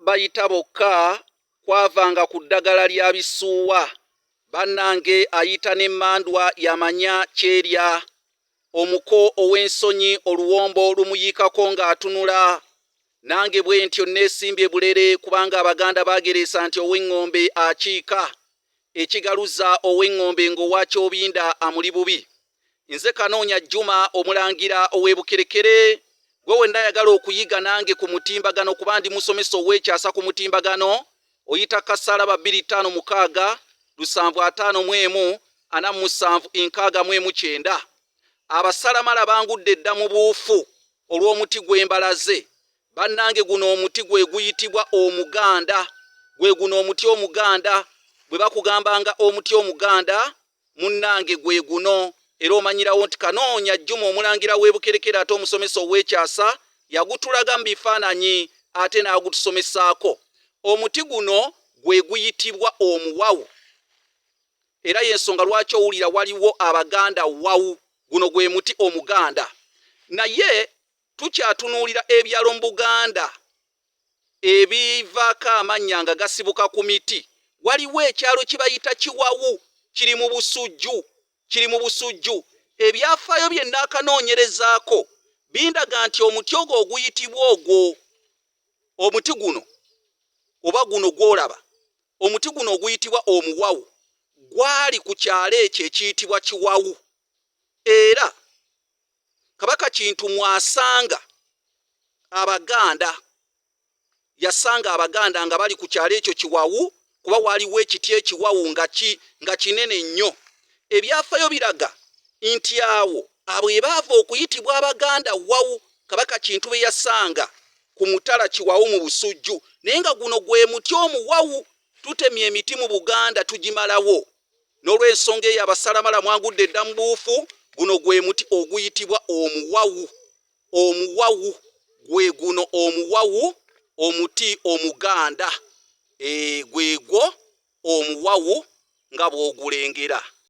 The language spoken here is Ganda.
bayita bokka kwavanga ku ddagala lya bisuuwa bannange ayita n'emmandwa yamanya kyerya omuko ow'ensonyi oluwombo lumuyikako ng'atunula nange bwe ntyo neesimbye bulere kubanga abaganda bageresa nti ow'eŋŋombe akiika ekigaluza ow'eŋŋombe ng'owakyobinda amuli bubi nze Kanoonya Juma omulangira ow'ebukerekere gwe wenna ayagala okuyiga nange ku mutimbagano kuba ndi musomesa ow'ekyasa ku mutimbagano oyita Kasaraba 256 751 47 abasalamala bangudde dda mu buufu olw'omuti gw'embalaze bannange guno omuti gwe guyitibwa Omuganda gwe guno omuti Omuganda bwe bakugambanga omuti Omuganda munnange gwe guno era omanyirawo nti Kanoonya Juma omulangira w'ebukerekere ate omusomesa ow'ekyasa yagutulaga mu bifaananyi ate n'agutusomesaako omuti guno gwe guyitibwa omuwawu era y'ensonga lwaki owulira waliwo abaganda wawu guno gwe muti Omuganda naye tukyatunuulira ebyalo mu Buganda ebivaako amannya nga gasibuka ku miti waliwo ekyalo kibayita Kiwawu kiri mu Busujju ebyafaayo bye nnaakanoonyerezaako bindaga nti omuti ogwo oguyitibwa ogwo omuti guno oba guno gw'olaba omuti guno oguyitibwa omuwawu gwali ku kyalo ekyo ekiyitibwa Kiwawu era Kabaka Kintu mwasanga abaganda yasanga abaganda nga bali ku kyalo ekyo Kiwawu kuba waliwo ekiti ekiwawu nga kinene nnyo ebyafaayo biraga nti awo abo ebaava okuyitibwa abaganda wawu Kabaka Kintu be yasanga ku mutala Kiwawu mu Busujju naye nga guno gwe muti omuwawu tutemye emiti mu Buganda tugimalawo n'olw'ensonga eyo abasalamala mwangudde dda mu buufu guno gwe muti oguyitibwa omuwawu gwe guno omuwawu omuti Omuganda gwegwo omuwawu nga bw'ogulengera